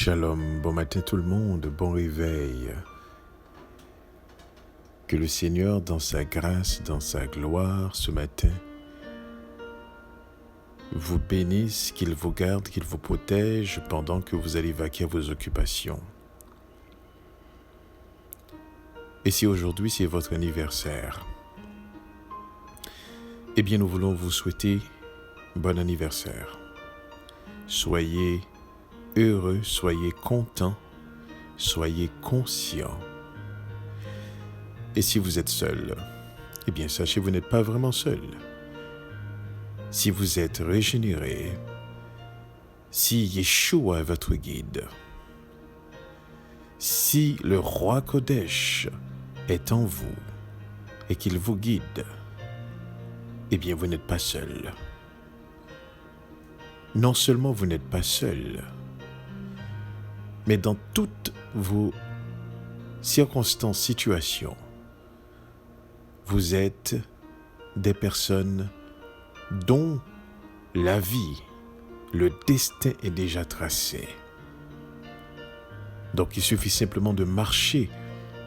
Shalom, bon matin tout le monde, bon réveil. Que le Seigneur, dans sa grâce, dans sa gloire, ce matin, vous bénisse, qu'il vous garde, qu'il vous protège pendant que vous allez vaquer à vos occupations. Et si aujourd'hui c'est votre anniversaire, eh bien nous voulons vous souhaiter bon anniversaire. Soyez heureux, soyez contents, soyez conscients. Et si vous êtes seul, eh bien sachez vous n'êtes pas vraiment seul. Si vous êtes régénéré, si Yeshua est votre guide, si le roi Kodesh est en vous et qu'il vous guide, eh bien vous n'êtes pas seul. Non seulement vous n'êtes pas seul, mais dans toutes vos circonstances, situations, vous êtes des personnes dont la vie, le destin est déjà tracé. Donc il suffit simplement de marcher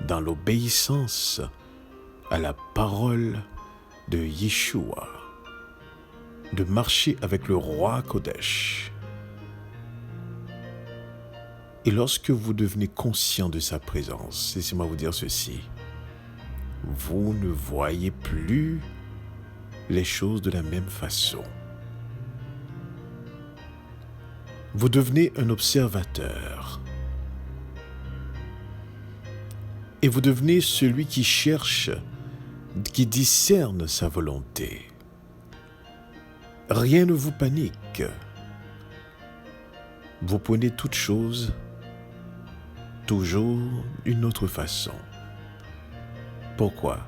dans l'obéissance à la parole de Yeshua, de marcher avec le roi Kodesh. Et lorsque vous devenez conscient de sa présence, laissez-moi vous dire ceci, vous ne voyez plus les choses de la même façon. Vous devenez un observateur. Et vous devenez celui qui cherche, qui discerne sa volonté. Rien ne vous panique. Vous prenez toute chose toujours d'une autre façon. Pourquoi?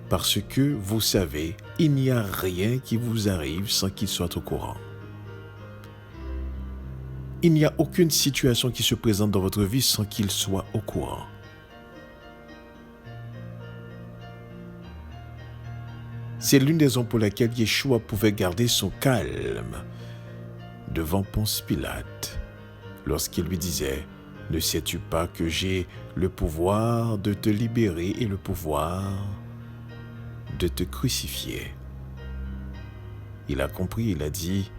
Parce que vous savez, il n'y a rien qui vous arrive sans qu'il soit au courant. Il n'y a aucune situation qui se présente dans votre vie sans qu'il soit au courant. C'est l'une des raisons pour laquelle Yeshua pouvait garder son calme devant Ponce Pilate lorsqu'il lui disait « Ne sais-tu pas que j'ai le pouvoir de te libérer et le pouvoir de te crucifier ?» Il a compris, il a dit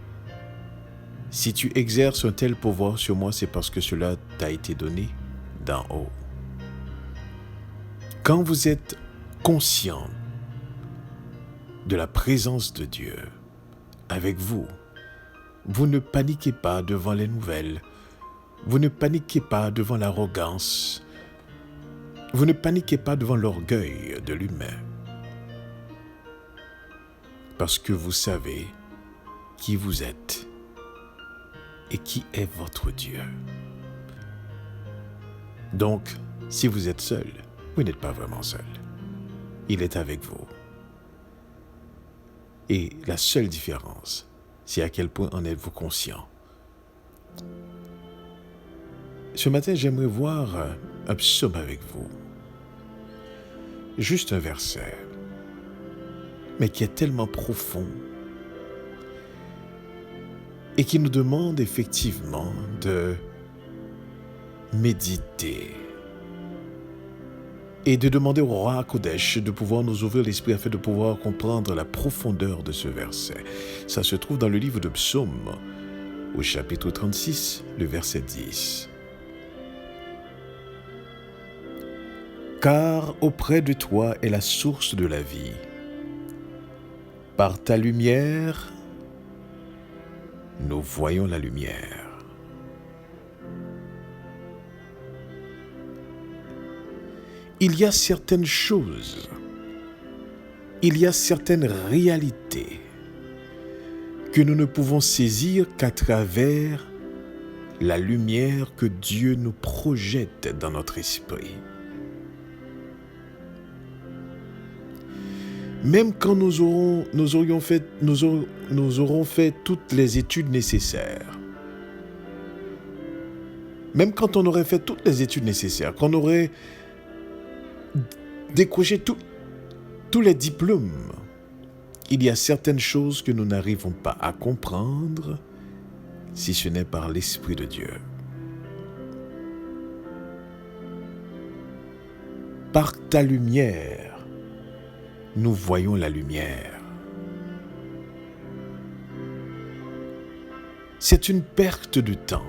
« Si tu exerces un tel pouvoir sur moi, c'est parce que cela t'a été donné d'en haut. » Quand vous êtes conscient de la présence de Dieu avec vous, vous ne paniquez pas devant les nouvelles. Vous ne paniquez pas devant l'arrogance. Vous ne paniquez pas devant l'orgueil de l'humain. Parce que vous savez qui vous êtes et qui est votre Dieu. Donc, si vous êtes seul, vous n'êtes pas vraiment seul. Il est avec vous. Et la seule différence, c'est à quel point en êtes-vous conscient. Ce matin, j'aimerais voir un psaume avec vous. Juste un verset, mais qui est tellement profond et qui nous demande effectivement de méditer et de demander au roi Kodesh de pouvoir nous ouvrir l'esprit afin de pouvoir comprendre la profondeur de ce verset. Ça se trouve dans le livre de Psaumes, au chapitre 36, le verset 10. Car auprès de toi est la source de la vie. Par ta lumière, nous voyons la lumière. Il y a certaines choses, il y a certaines réalités que nous ne pouvons saisir qu'à travers la lumière que Dieu nous projette dans notre esprit. Même quand nous aurons fait toutes les études nécessaires, même quand on aurait fait toutes les études nécessaires, qu'on aurait décroché tous les diplômes, il y a certaines choses que nous n'arrivons pas à comprendre si ce n'est par l'Esprit de Dieu. Par ta lumière, nous voyons la lumière. C'est une perte de temps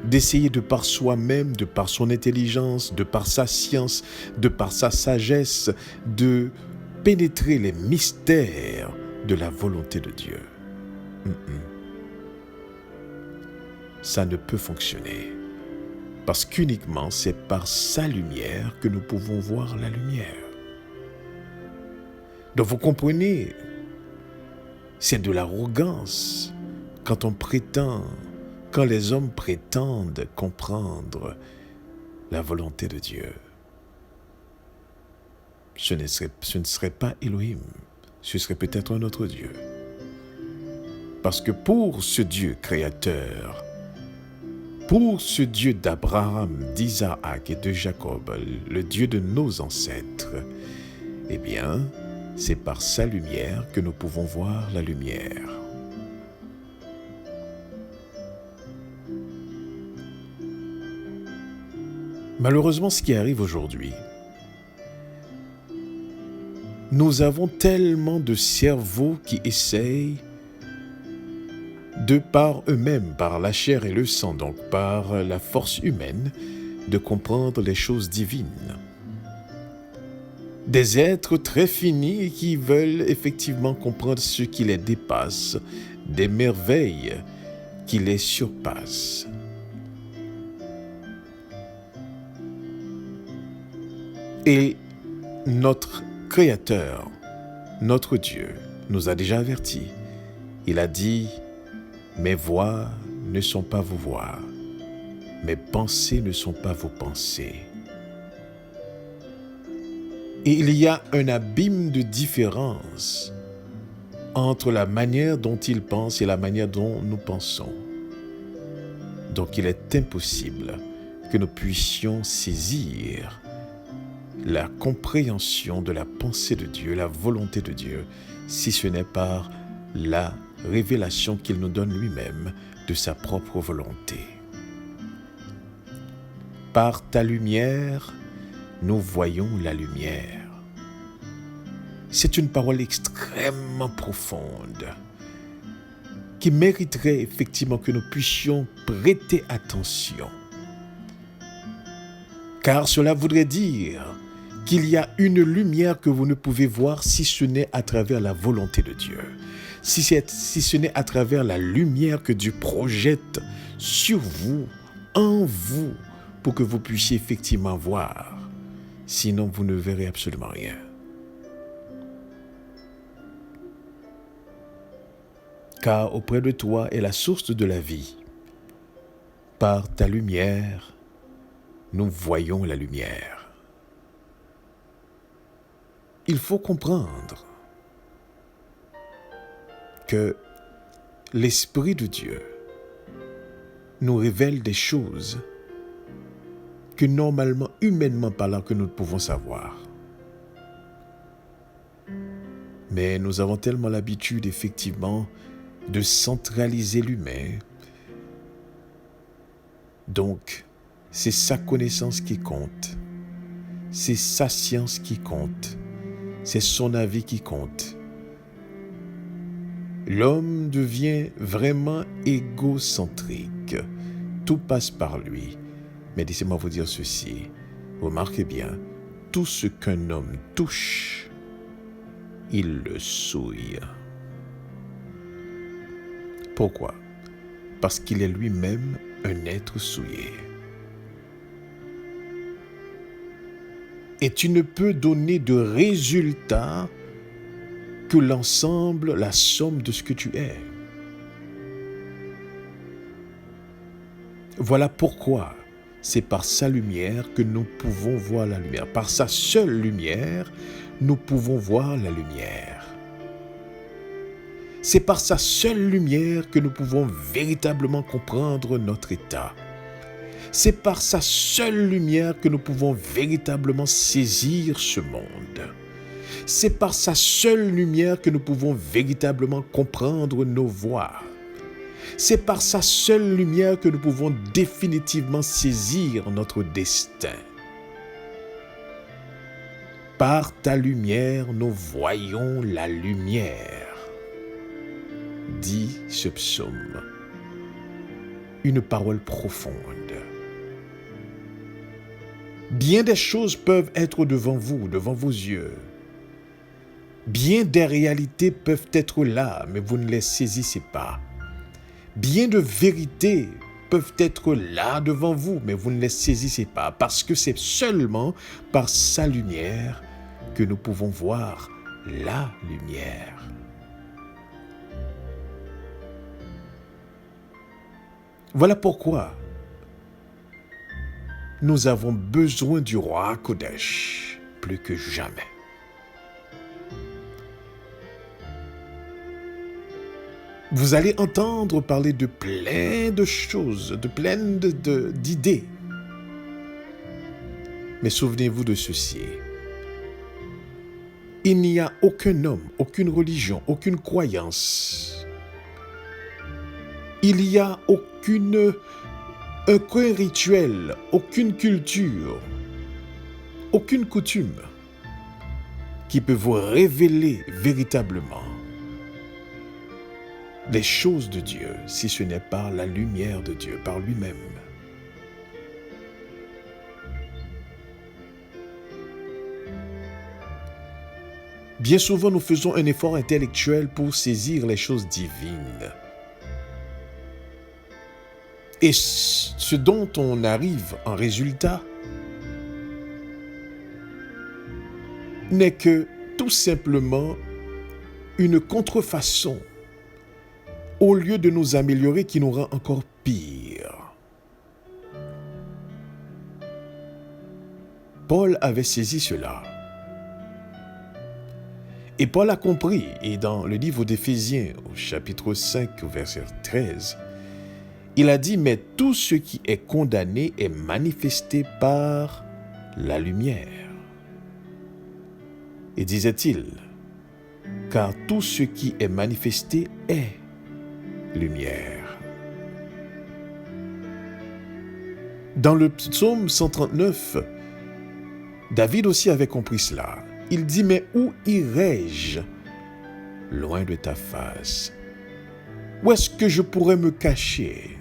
d'essayer de par soi-même, de par son intelligence, de par sa science, de par sa sagesse, de pénétrer les mystères de la volonté de Dieu. Ça ne peut fonctionner. Parce qu'uniquement c'est par sa lumière que nous pouvons voir la lumière. Donc vous comprenez, c'est de l'arrogance quand les hommes prétendent comprendre la volonté de Dieu. Ce ne serait pas Elohim, ce serait peut-être un autre Dieu. Parce que pour ce Dieu créateur, pour ce Dieu d'Abraham, d'Isaac et de Jacob, le Dieu de nos ancêtres, eh bien, c'est par sa lumière que nous pouvons voir la lumière. Malheureusement, ce qui arrive aujourd'hui, nous avons tellement de cerveaux qui essayent de par eux-mêmes, par la chair et le sang, donc par la force humaine, de comprendre les choses divines. Des êtres très finis qui veulent effectivement comprendre ce qui les dépasse, des merveilles qui les surpassent. Et notre Créateur, notre Dieu, nous a déjà avertis. Il a dit: mes voix ne sont pas vos voix, mes pensées ne sont pas vos pensées. Et il y a un abîme de différence entre la manière dont il pense et la manière dont nous pensons. Donc il est impossible que nous puissions saisir la compréhension de la pensée de Dieu, la volonté de Dieu, si ce n'est par la révélation qu'il nous donne lui-même de sa propre volonté. Par ta lumière, nous voyons la lumière. C'est une parole extrêmement profonde qui mériterait effectivement que nous puissions prêter attention. Car cela voudrait dire qu'il y a une lumière que vous ne pouvez voir si ce n'est à travers la volonté de Dieu. Si ce n'est à travers la lumière que Dieu projette sur vous, en vous, pour que vous puissiez effectivement voir. Sinon, vous ne verrez absolument rien. Car auprès de toi est la source de la vie. Par ta lumière, nous voyons la lumière. Il faut comprendre que l'Esprit de Dieu nous révèle des choses que normalement, humainement parlant, que nous ne pouvons savoir. Mais nous avons tellement l'habitude, effectivement, de centraliser l'humain. Donc, c'est sa connaissance qui compte. C'est sa science qui compte. C'est son avis qui compte. L'homme devient vraiment égocentrique. Tout passe par lui. Mais laissez-moi vous dire ceci. Remarquez bien, tout ce qu'un homme touche, il le souille. Pourquoi? Parce qu'il est lui-même un être souillé. Et tu ne peux donner de résultat que l'ensemble, la somme de ce que tu es. Voilà pourquoi c'est par sa lumière que nous pouvons voir la lumière. Par sa seule lumière, nous pouvons voir la lumière. C'est par sa seule lumière que nous pouvons véritablement comprendre notre état. C'est par sa seule lumière que nous pouvons véritablement saisir ce monde. C'est par sa seule lumière que nous pouvons véritablement comprendre nos voies. C'est par sa seule lumière que nous pouvons définitivement saisir notre destin. Par ta lumière, nous voyons la lumière, dit ce psaume. Une parole profonde. Bien des choses peuvent être devant vous, devant vos yeux. Bien des réalités peuvent être là, mais vous ne les saisissez pas. Bien de vérités peuvent être là devant vous, mais vous ne les saisissez pas, parce que c'est seulement par sa lumière que nous pouvons voir la lumière. Voilà pourquoi nous avons besoin du roi Kodesh plus que jamais. Vous allez entendre parler de plein de choses, de plein d'idées. Mais souvenez-vous de ceci. Il n'y a aucun homme, aucune religion, aucune croyance. Il n'y a aucun rituel, aucune culture, aucune coutume qui peut vous révéler véritablement les choses de Dieu, si ce n'est par la lumière de Dieu, par lui-même. Bien souvent, nous faisons un effort intellectuel pour saisir les choses divines. Et ce dont on arrive en résultat n'est que tout simplement une contrefaçon au lieu de nous améliorer qui nous rend encore pire. Paul avait saisi cela. Et Paul a compris, et dans le livre d'Éphésiens, au chapitre 5, au verset 13, il a dit « Mais tout ce qui est condamné est manifesté par la lumière. » Et disait-il, « Car tout ce qui est manifesté est lumière. » Dans le psaume 139, David aussi avait compris cela. Il dit, « Mais où irai-je loin de ta face? Où est-ce que je pourrais me cacher?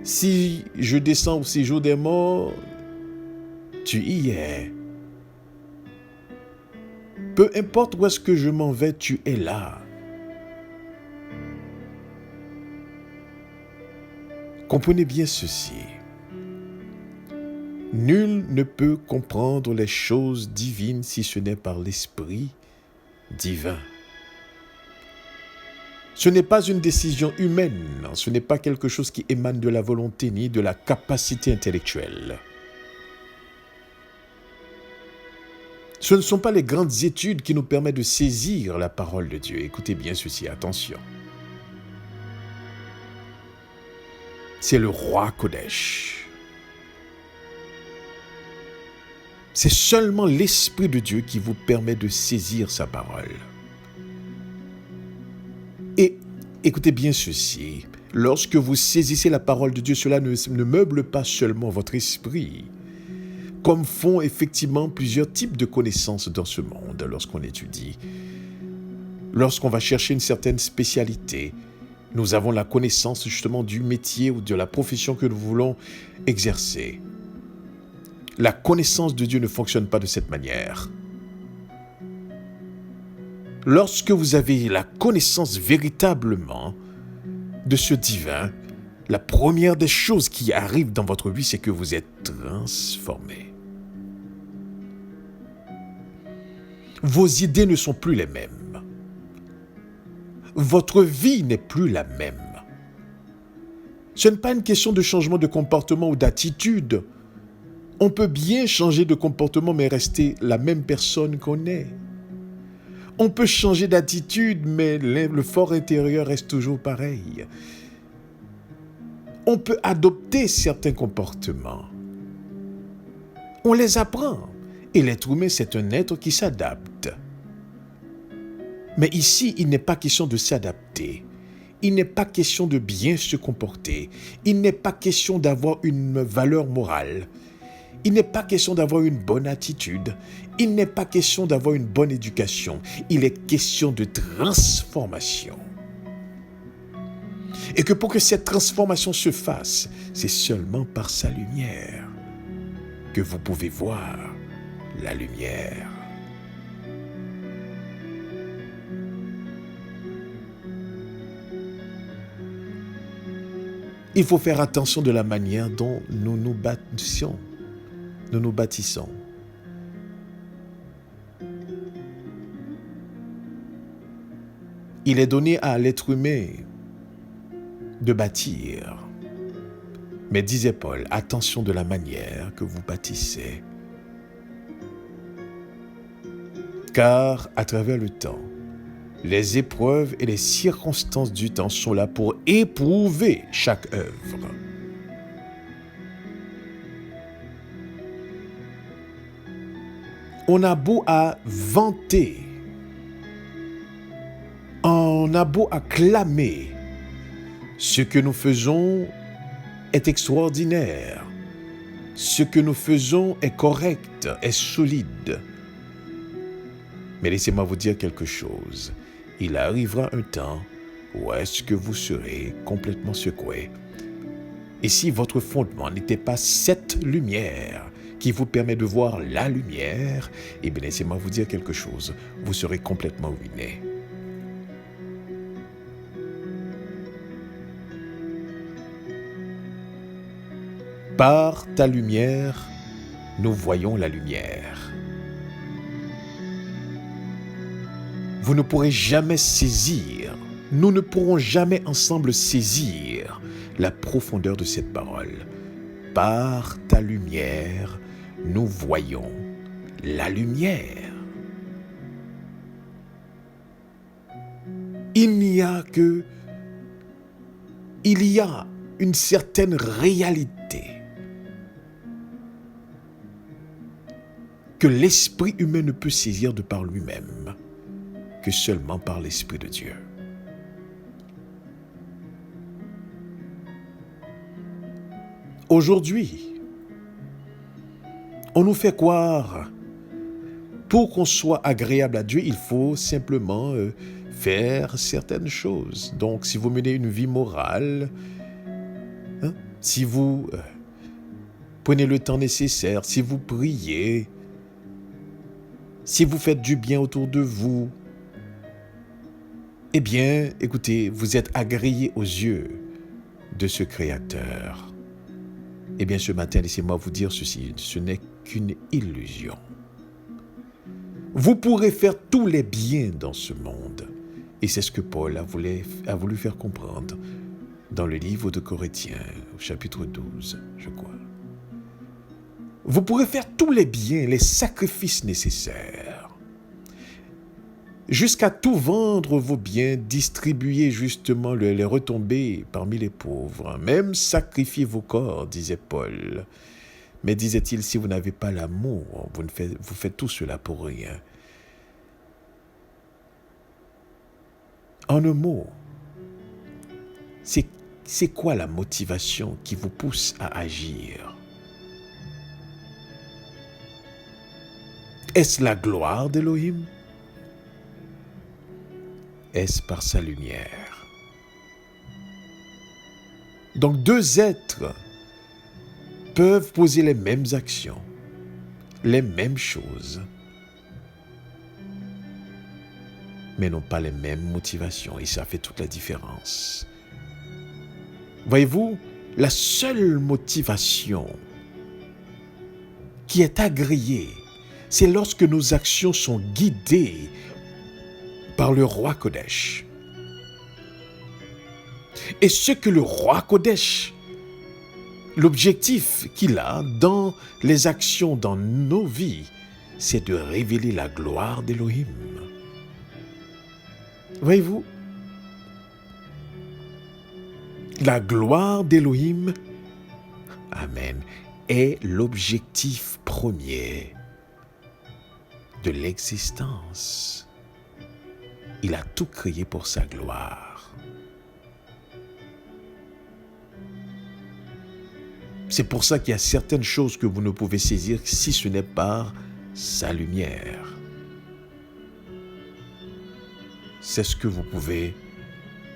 Si je descends au séjour des morts, tu y es. Peu importe où est-ce que je m'en vais, tu es là. » Comprenez bien ceci. Nul ne peut comprendre les choses divines si ce n'est par l'Esprit divin. Ce n'est pas une décision humaine, ce n'est pas quelque chose qui émane de la volonté ni de la capacité intellectuelle. Ce ne sont pas les grandes études qui nous permettent de saisir la parole de Dieu. Écoutez bien ceci, attention. C'est le roi Kodesh. C'est seulement l'Esprit de Dieu qui vous permet de saisir sa parole. Et écoutez bien ceci, lorsque vous saisissez la parole de Dieu, cela ne meuble pas seulement votre esprit, comme font effectivement plusieurs types de connaissances dans ce monde lorsqu'on étudie. Lorsqu'on va chercher une certaine spécialité, nous avons la connaissance justement du métier ou de la profession que nous voulons exercer. La connaissance de Dieu ne fonctionne pas de cette manière. Lorsque vous avez la connaissance véritablement de ce divin, la première des choses qui arrivent dans votre vie, c'est que vous êtes transformé. Vos idées ne sont plus les mêmes. Votre vie n'est plus la même. Ce n'est pas une question de changement de comportement ou d'attitude. On peut bien changer de comportement mais rester la même personne qu'on est. On peut changer d'attitude mais le fort intérieur reste toujours pareil. On peut adopter certains comportements. On les apprend. Et l'être humain, c'est un être qui s'adapte. Mais ici, il n'est pas question de s'adapter. Il n'est pas question de bien se comporter. Il n'est pas question d'avoir une valeur morale. Il n'est pas question d'avoir une bonne attitude. Il n'est pas question d'avoir une bonne éducation. Il est question de transformation. Et que pour que cette transformation se fasse, c'est seulement par sa lumière que vous pouvez voir la lumière. Il faut faire attention de la manière dont nous nous bâtissons. Il est donné à l'être humain de bâtir. Mais disait Paul, attention de la manière que vous bâtissez. Car à travers le temps, les épreuves et les circonstances du temps sont là pour éprouver chaque œuvre. On a beau à vanter, on a beau à clamer, ce que nous faisons est extraordinaire, ce que nous faisons est correct, est solide. Mais laissez-moi vous dire quelque chose. Il arrivera un temps où est-ce que vous serez complètement secoué. Et si votre fondement n'était pas cette lumière qui vous permet de voir la lumière, eh bien laissez-moi vous dire quelque chose. Vous serez complètement ruiné. Par ta lumière, nous voyons la lumière. Vous ne pourrez jamais saisir, nous ne pourrons jamais ensemble saisir la profondeur de cette parole. Par ta lumière, nous voyons la lumière. Il y a une certaine réalité que l'esprit humain ne peut saisir de par lui-même, que seulement par l'Esprit de Dieu. Aujourd'hui, on nous fait croire, pour qu'on soit agréable à Dieu, il faut simplement faire certaines choses. Donc, si vous menez une vie morale, si vous prenez le temps nécessaire, si vous priez, si vous faites du bien autour de vous, eh bien, écoutez, vous êtes agréé aux yeux de ce Créateur. Eh bien, ce matin, laissez-moi vous dire ceci, ce n'est qu'une illusion. Vous pourrez faire tous les biens dans ce monde. Et c'est ce que Paul a voulu faire comprendre dans le livre de Corinthiens, au chapitre 12, je crois. Vous pourrez faire tous les biens, les sacrifices nécessaires, jusqu'à tout vendre vos biens, distribuer justement les retombées parmi les pauvres, même sacrifier vos corps, disait Paul. Mais disait-il, si vous n'avez pas l'amour, vous faites tout cela pour rien. En un mot, c'est quoi la motivation qui vous pousse à agir? Est-ce la gloire d'Élohim? Est-ce par sa lumière? Donc deux êtres peuvent poser les mêmes actions, les mêmes choses, mais n'ont pas les mêmes motivations, et ça fait toute la différence. Voyez-vous, la seule motivation qui est agréée, c'est lorsque nos actions sont guidées par le roi Kodesh. Et ce que le roi Kodesh, l'objectif qu'il a dans les actions dans nos vies, c'est de révéler la gloire d'Élohim. Voyez-vous, la gloire d'Élohim, amen, est l'objectif premier de l'existence. Il a tout créé pour sa gloire. C'est pour ça qu'il y a certaines choses que vous ne pouvez saisir si ce n'est par sa lumière. C'est ce que vous pouvez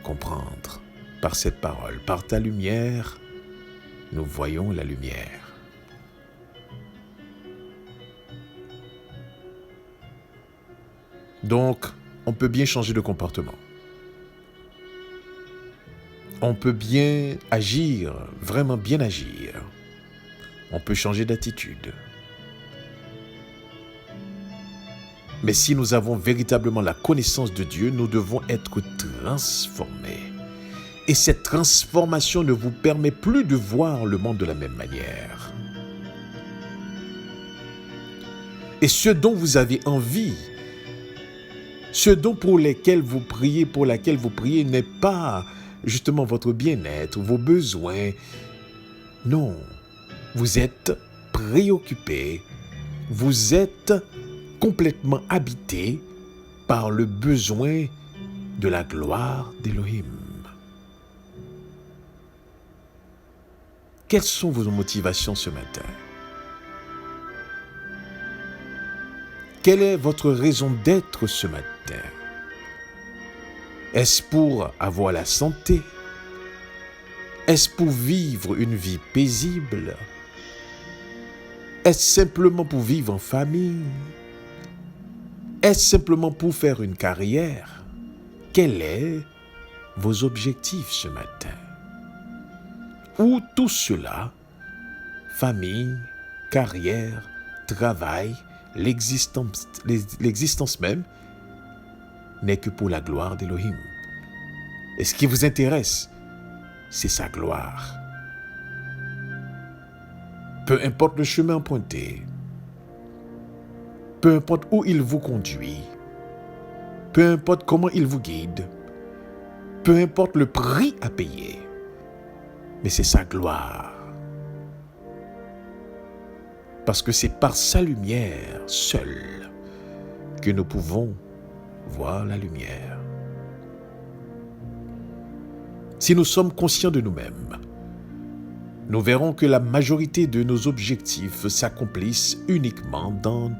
comprendre par cette parole. Par ta lumière, nous voyons la lumière. Donc, on peut bien changer de comportement. On peut bien agir, vraiment bien agir. On peut changer d'attitude. Mais si nous avons véritablement la connaissance de Dieu, nous devons être transformés. Et cette transformation ne vous permet plus de voir le monde de la même manière. Et ce dont vous avez envie, ce dont pour laquelle vous priez n'est pas justement votre bien-être, vos besoins. Non, vous êtes préoccupé, vous êtes complètement habité par le besoin de la gloire d'Élohim. Quelles sont vos motivations ce matin? Quelle est votre raison d'être ce matin? Est-ce pour avoir la santé? Est-ce pour vivre une vie paisible? Est-ce simplement pour vivre en famille? Est-ce simplement pour faire une carrière? Quels sont vos objectifs ce matin? Ou tout cela, famille, carrière, travail, l'existence même, n'est que pour la gloire d'Élohim. Et ce qui vous intéresse, c'est sa gloire. Peu importe le chemin emprunté, peu importe où il vous conduit, peu importe comment il vous guide, peu importe le prix à payer, mais c'est sa gloire. Parce que c'est par sa lumière seule que nous pouvons voir la lumière. Si nous sommes conscients de nous-mêmes, nous verrons que la majorité de nos objectifs s'accomplissent uniquement dans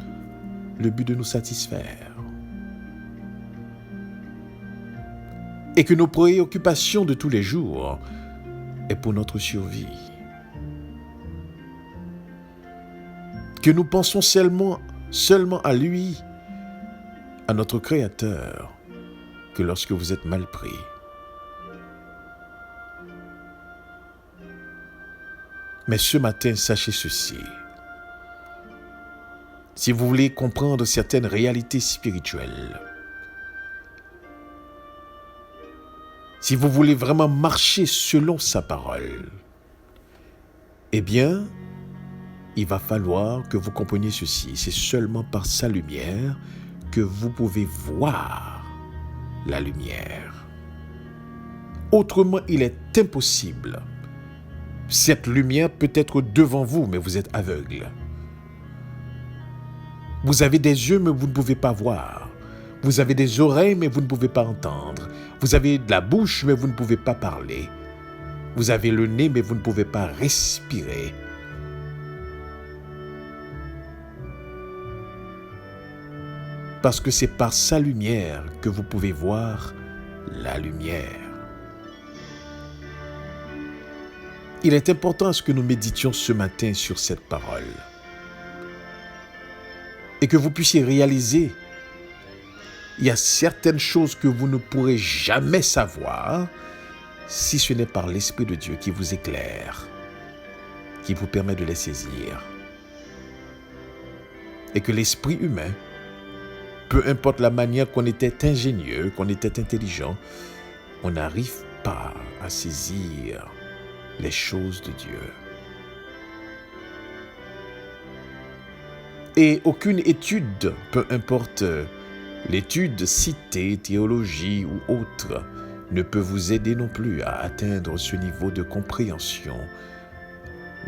le but de nous satisfaire. Et que nos préoccupations de tous les jours est pour notre survie. Que nous pensons seulement à lui, à notre Créateur, que lorsque vous êtes mal pris. Mais ce matin, sachez ceci. Si vous voulez comprendre certaines réalités spirituelles, si vous voulez vraiment marcher selon sa parole, eh bien, il va falloir que vous compreniez ceci. C'est seulement par sa lumière que vous pouvez voir la lumière. Autrement, il est impossible. Cette lumière peut être devant vous, mais vous êtes aveugle. Vous avez des yeux, mais vous ne pouvez pas voir. Vous avez des oreilles, mais vous ne pouvez pas entendre. Vous avez de la bouche, mais vous ne pouvez pas parler. Vous avez le nez, mais vous ne pouvez pas respirer. Parce que c'est par sa lumière que vous pouvez voir la lumière. Il est important à ce que nous méditions ce matin sur cette parole. Et que vous puissiez réaliser, il y a certaines choses que vous ne pourrez jamais savoir si ce n'est par l'Esprit de Dieu qui vous éclaire, qui vous permet de les saisir. Et que l'esprit humain, peu importe la manière qu'on était ingénieux, qu'on était intelligent, on n'arrive pas à saisir les choses de Dieu. Et aucune étude, peu importe l'étude citée, théologie ou autre, ne peut vous aider non plus à atteindre ce niveau de compréhension,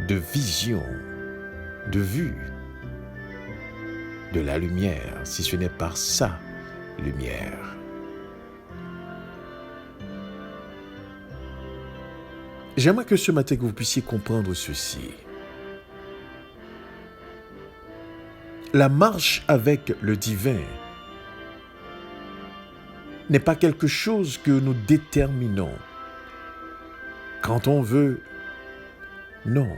de vision, de vue de la lumière, si ce n'est par sa lumière. J'aimerais que ce matin que vous puissiez comprendre ceci. La marche avec le divin n'est pas quelque chose que nous déterminons quand on veut. Non,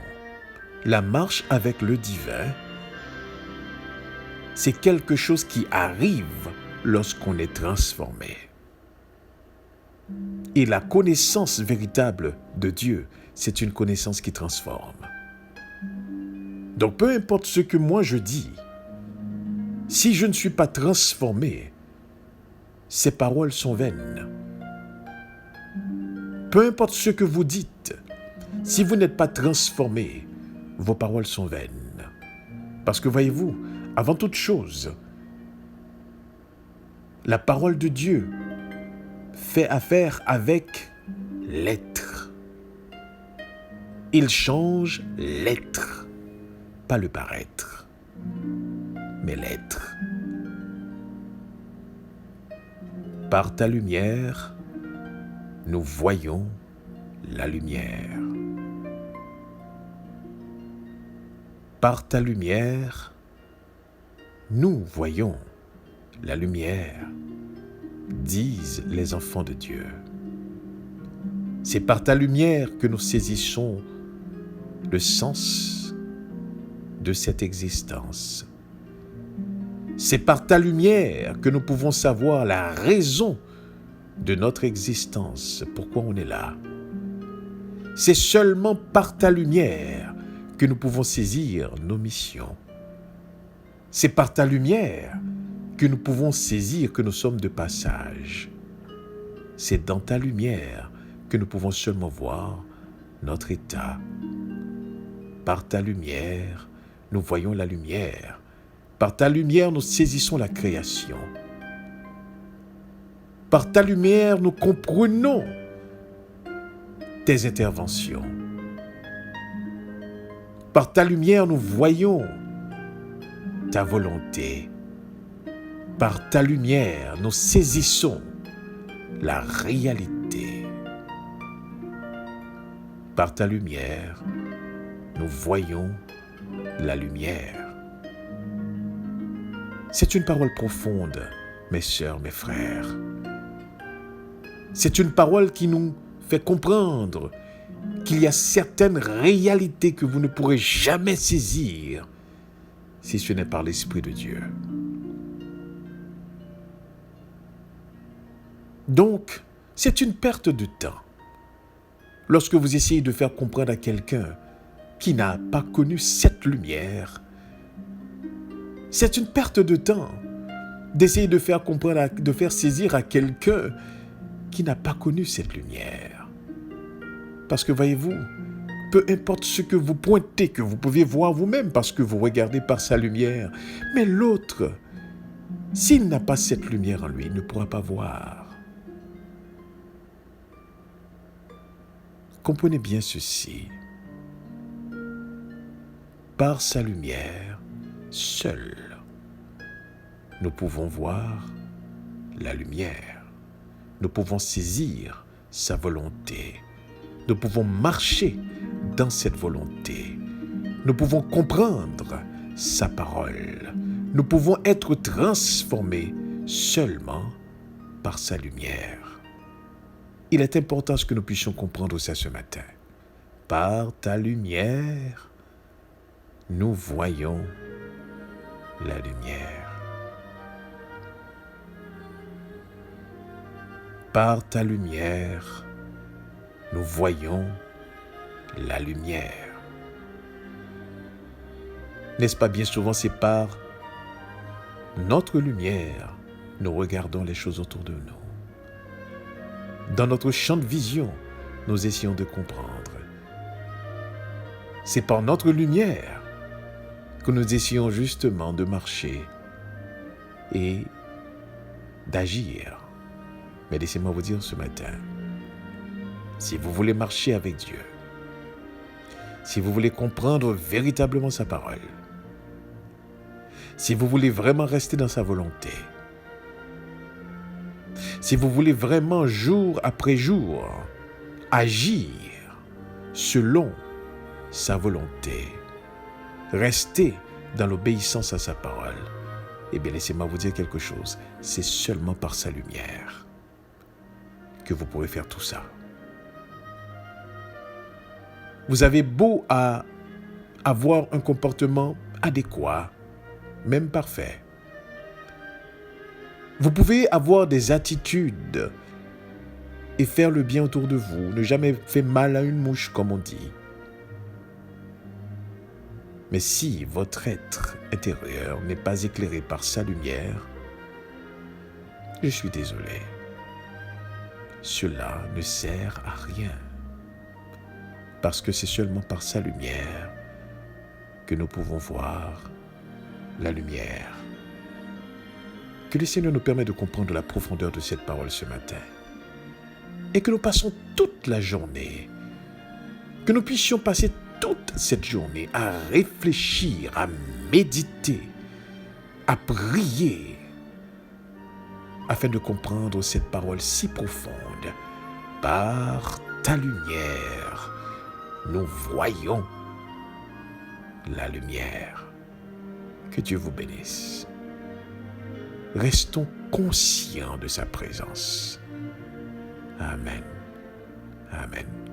la marche avec le divin, c'est quelque chose qui arrive lorsqu'on est transformé. Et la connaissance véritable de Dieu, c'est une connaissance qui transforme. Donc peu importe ce que moi je dis, si je ne suis pas transformé, ces paroles sont vaines. Peu importe ce que vous dites, si vous n'êtes pas transformé, vos paroles sont vaines. Parce que voyez-vous, avant toute chose, la parole de Dieu fait affaire avec l'être. Il change l'être, pas le paraître, mais l'être. Par ta lumière, nous voyons la lumière. Par ta lumière, nous voyons la lumière, disent les enfants de Dieu. C'est par ta lumière que nous saisissons le sens de cette existence. C'est par ta lumière que nous pouvons savoir la raison de notre existence, pourquoi on est là. C'est seulement par ta lumière que nous pouvons saisir nos missions. C'est par ta lumière que nous pouvons saisir que nous sommes de passage. C'est dans ta lumière que nous pouvons seulement voir notre état. Par ta lumière, nous voyons la lumière. Par ta lumière, nous saisissons la création. Par ta lumière, nous comprenons tes interventions. Par ta lumière, nous voyons ta volonté. Par ta lumière, nous saisissons la réalité. Par ta lumière, nous voyons la lumière. C'est une parole profonde, mes sœurs, mes frères. C'est une parole qui nous fait comprendre qu'il y a certaines réalités que vous ne pourrez jamais saisir si ce n'est par l'Esprit de Dieu. Donc, c'est une perte de temps. Lorsque vous essayez de faire comprendre à quelqu'un qui n'a pas connu cette lumière, c'est une perte de temps d'essayer de faire comprendre, de faire saisir à quelqu'un qui n'a pas connu cette lumière. Parce que voyez-vous, peu importe ce que vous pointez, que vous pouvez voir vous-même parce que vous regardez par sa lumière, mais l'autre, s'il n'a pas cette lumière en lui, il ne pourra pas voir. Comprenez bien ceci. Par sa lumière, seul, nous pouvons voir la lumière. Nous pouvons saisir sa volonté. Nous pouvons marcher dans cette volonté. Nous pouvons comprendre sa parole. Nous pouvons être transformés seulement par sa lumière. Il est important que nous puissions comprendre ça ce matin. Par ta lumière, nous voyons la lumière. Par ta lumière, nous voyons la lumière. N'est-ce pas bien souvent, c'est par notre lumière, nous regardons les choses autour de nous. Dans notre champ de vision, nous essayons de comprendre. C'est par notre lumière que nous essayons justement de marcher et d'agir. Mais laissez-moi vous dire ce matin, si vous voulez marcher avec Dieu, si vous voulez comprendre véritablement sa parole, si vous voulez vraiment rester dans sa volonté, si vous voulez vraiment jour après jour agir selon sa volonté. Restez dans l'obéissance à sa parole. Eh bien, laissez-moi vous dire quelque chose. C'est seulement par sa lumière que vous pourrez faire tout ça. Vous avez beau à avoir un comportement adéquat, même parfait. Vous pouvez avoir des attitudes et faire le bien autour de vous, ne jamais faire mal à une mouche, comme on dit. Mais si votre être intérieur n'est pas éclairé par sa lumière, je suis désolé, cela ne sert à rien. Parce que c'est seulement par sa lumière que nous pouvons voir la lumière. Que le Seigneur nous permette de comprendre la profondeur de cette parole ce matin. Et que nous passons toute la journée, que nous puissions passer toute cette journée à réfléchir, à méditer, à prier, afin de comprendre cette parole si profonde. Par ta lumière, nous voyons la lumière. Que Dieu vous bénisse. Restons conscients de sa présence. Amen. Amen.